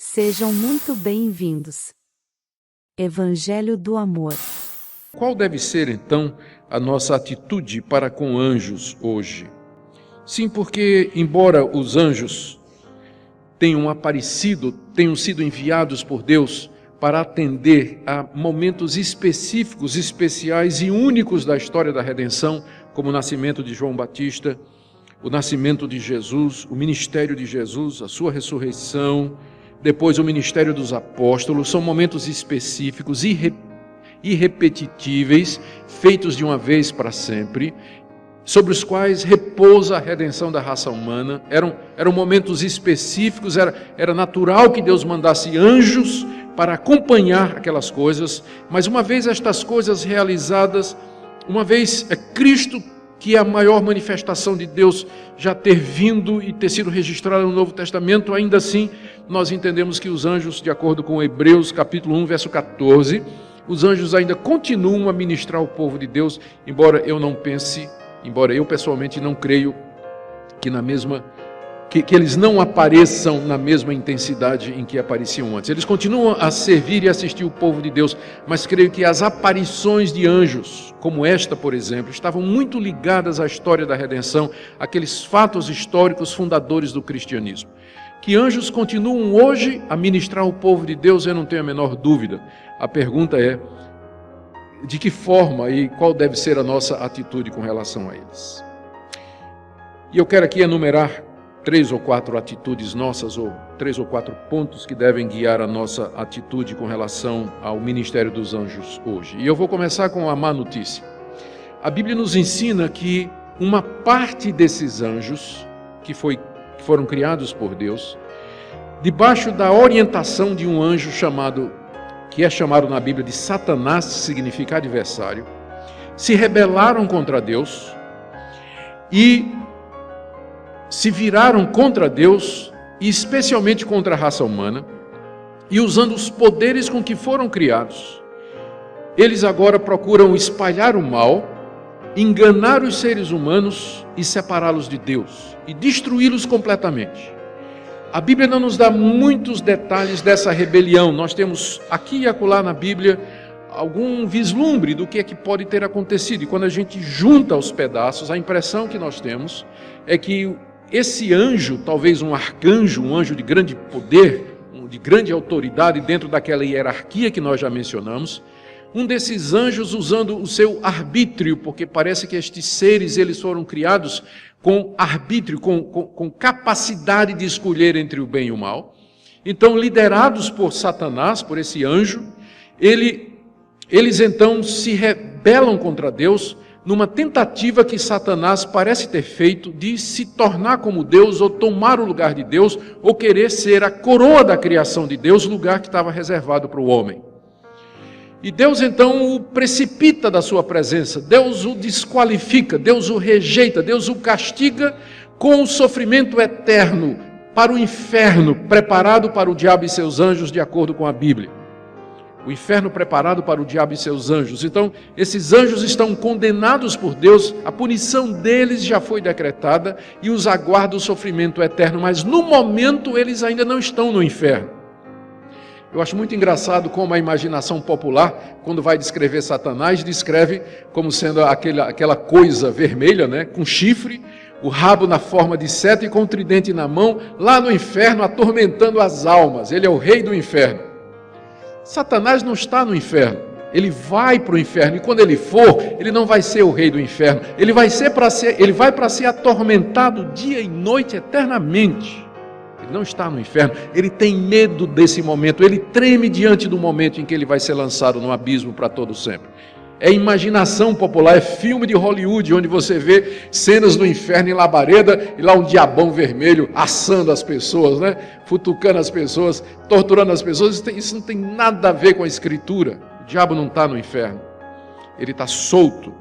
Sejam muito bem-vindos. Evangelho do Amor. Qual deve ser, então, a nossa atitude para com anjos hoje? Sim, porque, embora os anjos tenham aparecido, tenham sido enviados por Deus para atender a momentos específicos, especiais e únicos da história da redenção, como o nascimento de João Batista, o nascimento de Jesus, o ministério de Jesus, a sua ressurreição, depois o ministério dos apóstolos, são momentos específicos, irrepetíveis, feitos de uma vez para sempre, sobre os quais repousa a redenção da raça humana. Eram momentos específicos, era natural que Deus mandasse anjos para acompanhar aquelas coisas, mas uma vez estas coisas realizadas, uma vez Cristo, que é a maior manifestação de Deus, já ter vindo e ter sido registrada no Novo Testamento, ainda assim nós entendemos que os anjos, de acordo com Hebreus capítulo 1, verso 14, os anjos ainda continuam a ministrar ao povo de Deus, embora eu pessoalmente não creio que eles não apareçam na mesma intensidade em que apareciam antes. Eles continuam a servir e assistir o povo de Deus, mas creio que as aparições de anjos, como esta, por exemplo, estavam muito ligadas à história da redenção, aqueles fatos históricos fundadores do cristianismo. Que anjos continuam hoje a ministrar ao povo de Deus, eu não tenho a menor dúvida. A pergunta é, de que forma e qual deve ser a nossa atitude com relação a eles? E eu quero aqui enumerar 3 ou 4 atitudes nossas, ou 3 ou 4 pontos que devem guiar a nossa atitude com relação ao ministério dos anjos hoje. E eu vou começar com a má notícia. A Bíblia nos ensina que uma parte desses anjos, que foram criados por Deus, debaixo da orientação de um anjo que é chamado na Bíblia de Satanás, que significa adversário, se rebelaram contra Deus e se viraram contra Deus, e especialmente contra a raça humana, e usando os poderes com que foram criados, eles agora procuram espalhar o mal, enganar os seres humanos e separá-los de Deus, e destruí-los completamente. A Bíblia não nos dá muitos detalhes dessa rebelião. Nós temos aqui e acolá na Bíblia algum vislumbre do que é que pode ter acontecido. E quando a gente junta os pedaços, a impressão que nós temos é que esse anjo, talvez um arcanjo, um anjo de grande poder, de grande autoridade dentro daquela hierarquia que nós já mencionamos, um desses anjos usando o seu arbítrio, porque parece que estes seres eles foram criados com arbítrio, com capacidade de escolher entre o bem e o mal. Então, liderados por Satanás, por esse anjo, eles então se rebelam contra Deus, numa tentativa que Satanás parece ter feito de se tornar como Deus, ou tomar o lugar de Deus, ou querer ser a coroa da criação de Deus, lugar que estava reservado para o homem. E Deus então o precipita da sua presença, Deus o desqualifica, Deus o rejeita, Deus o castiga com o sofrimento eterno para o inferno, preparado para o diabo e seus anjos, de acordo com a Bíblia. O inferno preparado para o diabo e seus anjos. Então, esses anjos estão condenados por Deus, a punição deles já foi decretada e os aguarda o sofrimento eterno, mas no momento eles ainda não estão no inferno. Eu acho muito engraçado como a imaginação popular, quando vai descrever Satanás, descreve como sendo aquela coisa vermelha, né, com chifre, o rabo na forma de seta e com o tridente na mão, lá no inferno, atormentando as almas. Ele é o rei do inferno. Satanás não está no inferno, ele vai para o inferno, e quando ele for, ele não vai ser o rei do inferno, ele vai para ser atormentado dia e noite eternamente. Ele não está no inferno, ele tem medo desse momento, ele treme diante do momento em que ele vai ser lançado no abismo para todo sempre. É imaginação popular, é filme de Hollywood, onde você vê cenas do inferno em labareda, e lá um diabão vermelho assando as pessoas, né? Futucando as pessoas, torturando as pessoas. Isso não tem nada a ver com a Escritura. O diabo não está no inferno, ele está solto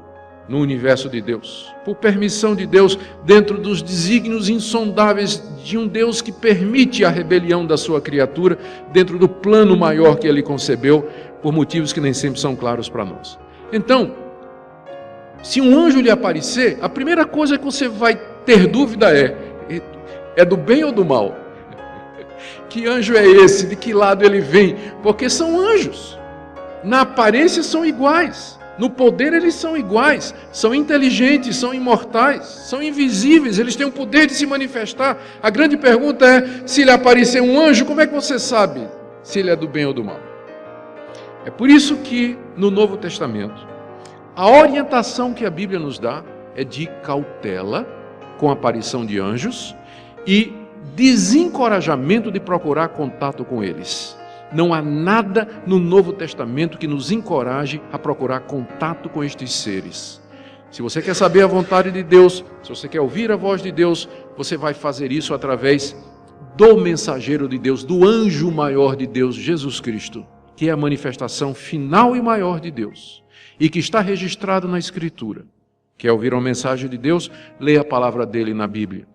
no universo de Deus, por permissão de Deus, dentro dos desígnios insondáveis de um Deus que permite a rebelião da sua criatura, dentro do plano maior que ele concebeu, por motivos que nem sempre são claros para nós. Então, se um anjo lhe aparecer, a primeira coisa que você vai ter dúvida é do bem ou do mal? Que anjo é esse? De que lado ele vem? Porque são anjos. Na aparência são iguais. No poder eles são iguais. São inteligentes, são imortais, são invisíveis. Eles têm o poder de se manifestar. A grande pergunta é, se lhe aparecer um anjo, como é que você sabe se ele é do bem ou do mal? É por isso que no Novo Testamento, a orientação que a Bíblia nos dá é de cautela com a aparição de anjos e desencorajamento de procurar contato com eles. Não há nada no Novo Testamento que nos encoraje a procurar contato com estes seres. Se você quer saber a vontade de Deus, se você quer ouvir a voz de Deus, você vai fazer isso através do mensageiro de Deus, do anjo maior de Deus, Jesus Cristo, que é a manifestação final e maior de Deus, e que está registrado na Escritura. Quer ouvir uma mensagem de Deus? Leia a palavra dele na Bíblia.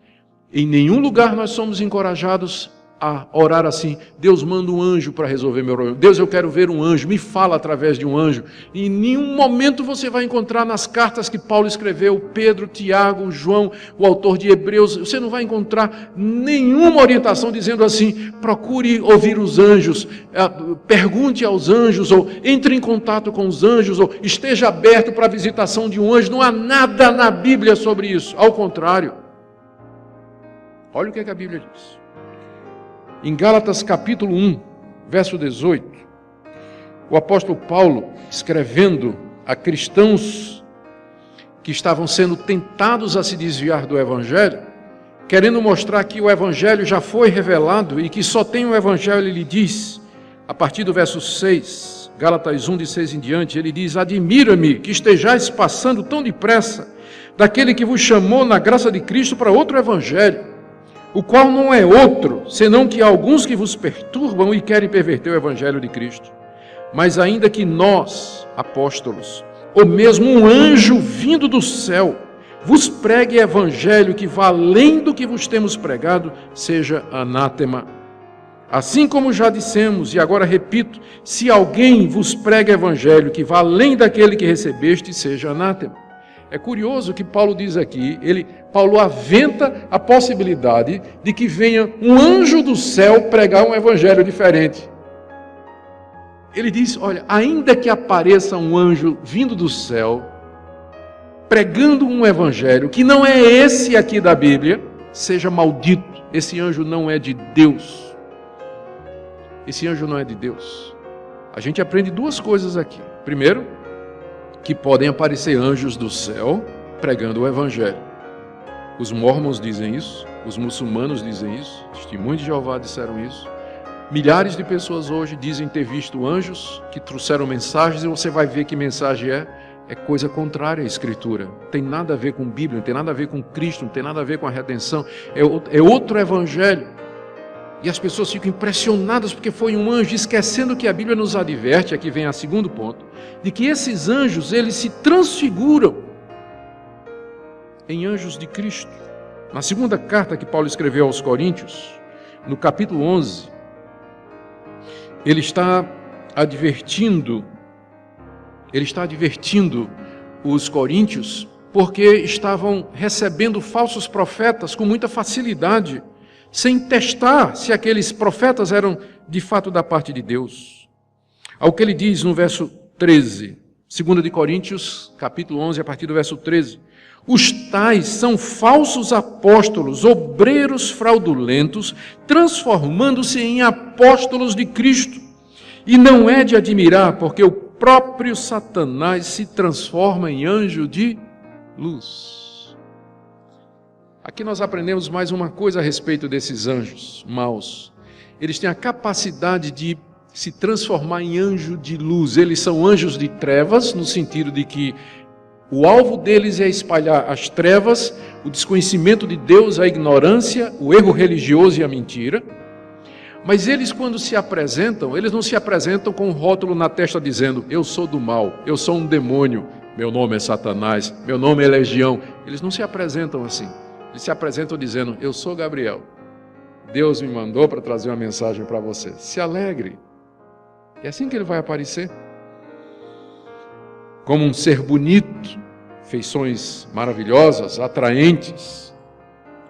Em nenhum lugar nós somos encorajados a orar assim, Deus manda um anjo para resolver meu problema. Deus, eu quero ver um anjo, me fala através de um anjo. E em nenhum momento você vai encontrar nas cartas que Paulo escreveu, Pedro, Tiago, João, o autor de Hebreus, você não vai encontrar nenhuma orientação dizendo assim, procure ouvir os anjos, pergunte aos anjos, ou entre em contato com os anjos, ou esteja aberto para a visitação de um anjo. Não há nada na Bíblia sobre isso, ao contrário. Olha o que a Bíblia diz. Em Gálatas capítulo 1, verso 18, o apóstolo Paulo, escrevendo a cristãos que estavam sendo tentados a se desviar do Evangelho, querendo mostrar que o Evangelho já foi revelado e que só tem o Evangelho, ele diz, a partir do verso 6, Gálatas 1, de 6 em diante, ele diz, admira-me que estejais passando tão depressa daquele que vos chamou na graça de Cristo para outro Evangelho, o qual não é outro, senão que há alguns que vos perturbam e querem perverter o Evangelho de Cristo. Mas ainda que nós, apóstolos, ou mesmo um anjo vindo do céu, vos pregue Evangelho que vá além do que vos temos pregado, seja anátema. Assim como já dissemos, e agora repito, se alguém vos prega Evangelho que vá além daquele que recebeste, seja anátema. É curioso que Paulo diz aqui, Paulo aventa a possibilidade de que venha um anjo do céu pregar um evangelho diferente. Ele diz, olha, ainda que apareça um anjo vindo do céu, pregando um evangelho que não é esse aqui da Bíblia, seja maldito, esse anjo não é de Deus. Esse anjo não é de Deus. A gente aprende duas coisas aqui. Primeiro, que podem aparecer anjos do céu pregando o Evangelho. Os mormons dizem isso, os muçulmanos dizem isso, testemunhos de Jeová disseram isso. Milhares de pessoas hoje dizem ter visto anjos que trouxeram mensagens e você vai ver que mensagem é coisa contrária à Escritura. Não tem nada a ver com Bíblia, não tem nada a ver com Cristo, não tem nada a ver com a redenção. É outro Evangelho. E as pessoas ficam impressionadas porque foi um anjo, esquecendo que a Bíblia nos adverte, aqui vem o segundo ponto, de que esses anjos, eles se transfiguram em anjos de Cristo. Na segunda carta que Paulo escreveu aos Coríntios, no capítulo 11, ele está advertindo os coríntios porque estavam recebendo falsos profetas com muita facilidade, sem testar se aqueles profetas eram de fato da parte de Deus. Ao que ele diz no verso 13, 2 de Coríntios, capítulo 11, a partir do verso 13, os tais são falsos apóstolos, obreiros fraudulentos, transformando-se em apóstolos de Cristo. E não é de admirar, porque o próprio Satanás se transforma em anjo de luz. Aqui nós aprendemos mais uma coisa a respeito desses anjos maus. Eles têm a capacidade de se transformar em anjo de luz. Eles são anjos de trevas, no sentido de que o alvo deles é espalhar as trevas, o desconhecimento de Deus, a ignorância, o erro religioso e a mentira. Mas eles, quando se apresentam, eles não se apresentam com um rótulo na testa dizendo, eu sou do mal, eu sou um demônio, meu nome é Satanás, meu nome é Legião. Eles não se apresentam assim. Eles se apresentam dizendo, eu sou Gabriel, Deus me mandou para trazer uma mensagem para você. Se alegre. É assim que ele vai aparecer. Como um ser bonito, feições maravilhosas, atraentes,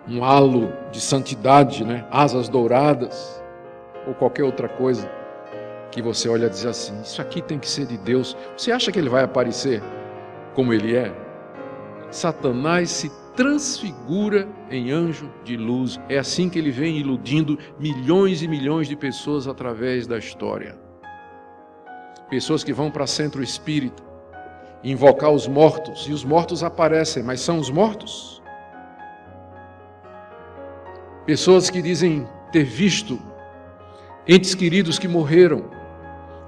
um halo de santidade, asas douradas. ou qualquer outra coisa que você olha e diz assim, isso aqui tem que ser de Deus. Você acha que ele vai aparecer como ele é? Satanás se transfigura em anjo de luz. É assim que ele vem iludindo milhões e milhões de pessoas através da história. Pessoas que vão para centro espírita, invocar os mortos, e os mortos aparecem, mas são os mortos. Pessoas que dizem ter visto entes queridos que morreram,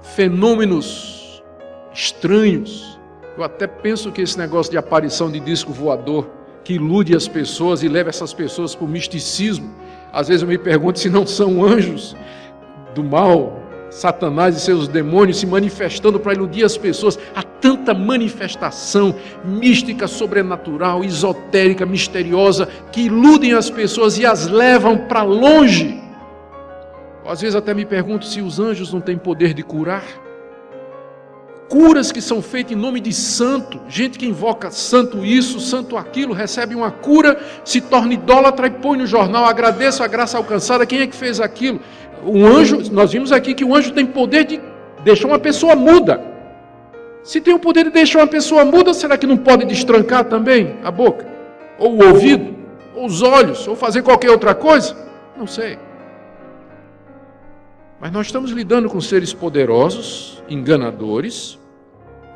fenômenos estranhos. Eu até penso que esse negócio de aparição de disco voador, que ilude as pessoas e leva essas pessoas para o misticismo, às vezes eu me pergunto se não são anjos do mal, Satanás e seus demônios se manifestando para iludir as pessoas. Há tanta manifestação mística, sobrenatural, esotérica, misteriosa, que iludem as pessoas e as levam para longe. Às vezes até me pergunto se os anjos não têm poder de curar. Curas que são feitas em nome de santo. Gente que invoca santo isso, santo aquilo, recebe uma cura, se torna idólatra e põe no jornal, agradeço a graça alcançada. Quem é que fez aquilo? O anjo, nós vimos aqui que o anjo tem poder de deixar uma pessoa muda. Se tem o poder de deixar uma pessoa muda, será que não pode destrancar também a boca? Ou o ouvido? Ou os olhos? Ou fazer qualquer outra coisa? Não sei. Mas nós estamos lidando com seres poderosos, enganadores,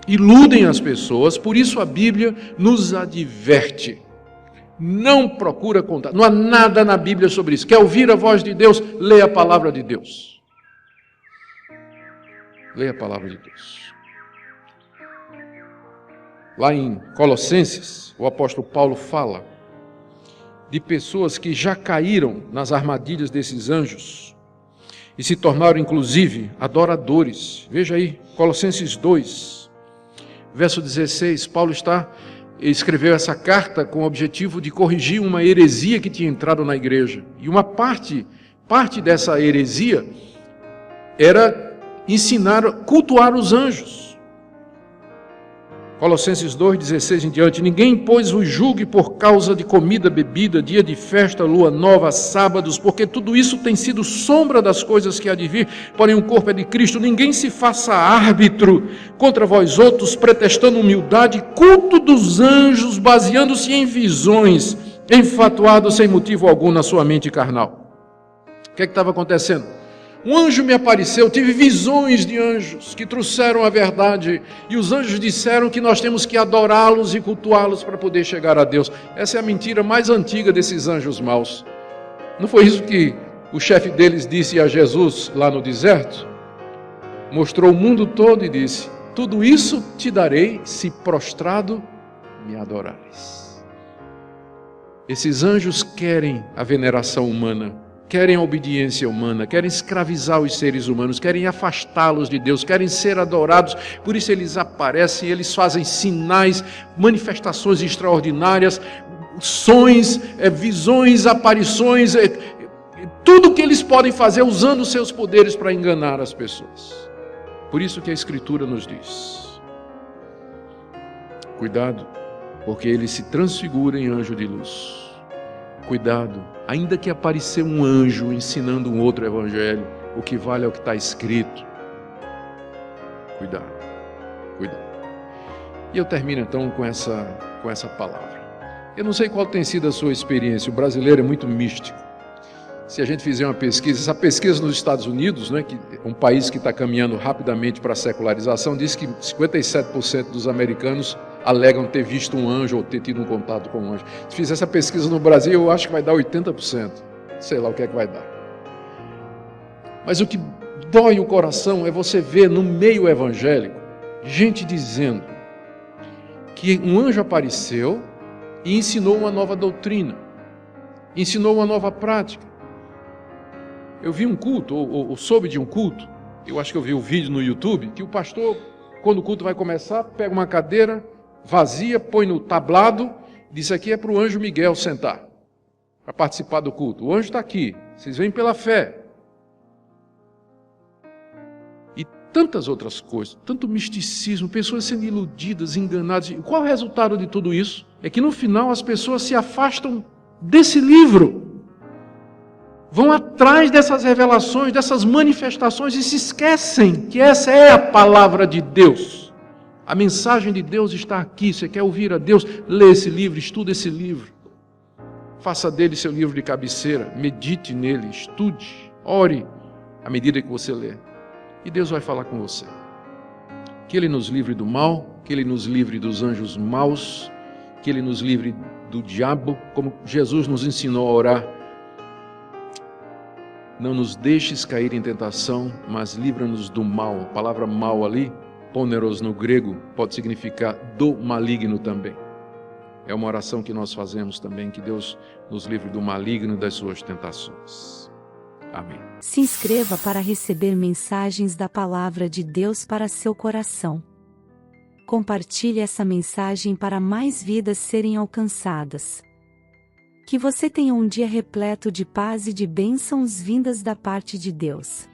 iludem as pessoas, por isso a Bíblia nos adverte. Não procura contar, não há nada na Bíblia sobre isso. Quer ouvir a voz de Deus? Leia a palavra de Deus. Leia a palavra de Deus. Lá em Colossenses, o apóstolo Paulo fala de pessoas que já caíram nas armadilhas desses anjos e se tornaram, inclusive, adoradores. Veja aí, Colossenses 2, verso 16, Paulo escreveu essa carta com o objetivo de corrigir uma heresia que tinha entrado na igreja. E uma parte dessa heresia era cultuar os anjos. Colossenses 2, 16 em diante, ninguém, pois, os julgue por causa de comida, bebida, dia de festa, lua nova, sábados, porque tudo isso tem sido sombra das coisas que há de vir, porém o corpo é de Cristo. Ninguém se faça árbitro contra vós outros, pretextando humildade, culto dos anjos, baseando-se em visões, enfatuado sem motivo algum na sua mente carnal. O que estava acontecendo? Um anjo me apareceu, tive visões de anjos que trouxeram a verdade, e os anjos disseram que nós temos que adorá-los e cultuá-los para poder chegar a Deus. Essa é a mentira mais antiga desses anjos maus. Não foi isso que o chefe deles disse a Jesus lá no deserto? Mostrou o mundo todo e disse, tudo isso te darei se prostrado me adorares. Esses anjos querem a veneração humana, querem a obediência humana, querem escravizar os seres humanos, querem afastá-los de Deus, querem ser adorados, por isso eles aparecem, eles fazem sinais, manifestações extraordinárias, sonhos, visões, aparições, tudo que eles podem fazer usando os seus poderes para enganar as pessoas. Por isso que a Escritura nos diz, cuidado, porque ele se transfigura em anjo de luz. Cuidado, ainda que aparecer um anjo ensinando um outro evangelho, o que vale é o que está escrito. Cuidado, cuidado. E eu termino então com essa palavra. Eu não sei qual tem sido a sua experiência, o brasileiro é muito místico. Se a gente fizer uma pesquisa, essa pesquisa nos Estados Unidos, né, que é um país que está caminhando rapidamente para a secularização, diz que 57% dos americanos alegam ter visto um anjo ou ter tido um contato com um anjo. Se fizer essa pesquisa no Brasil, eu acho que vai dar 80%. Sei lá o que é que vai dar. Mas o que dói o coração é você ver no meio evangélico gente dizendo que um anjo apareceu e ensinou uma nova doutrina, ensinou uma nova prática. Eu vi um culto, ou soube de um culto, eu acho que eu vi um vídeo no YouTube, que o pastor, quando o culto vai começar, pega uma cadeira vazia, põe no tablado, diz aqui é para o anjo Miguel sentar, para participar do culto. O anjo está aqui, vocês vêm pela fé. E tantas outras coisas, tanto misticismo, pessoas sendo iludidas, enganadas. E qual é o resultado de tudo isso? É que no final as pessoas se afastam desse livro. vão atrás dessas revelações, dessas manifestações e se esquecem que essa é a palavra de Deus. A mensagem de Deus está aqui. Você quer ouvir a Deus? Lê esse livro, estuda esse livro. Faça dele seu livro de cabeceira, medite nele, estude, ore à medida que você lê. E Deus vai falar com você. Que Ele nos livre do mal, que Ele nos livre dos anjos maus, que Ele nos livre do diabo, como Jesus nos ensinou a orar. Não nos deixes cair em tentação, mas livra-nos do mal. A palavra mal ali, poneros no grego, pode significar do maligno também. É uma oração que nós fazemos também, que Deus nos livre do maligno e das suas tentações. Amém. Se inscreva para receber mensagens da Palavra de Deus para seu coração. Compartilhe essa mensagem para mais vidas serem alcançadas. Que você tenha um dia repleto de paz e de bênçãos vindas da parte de Deus.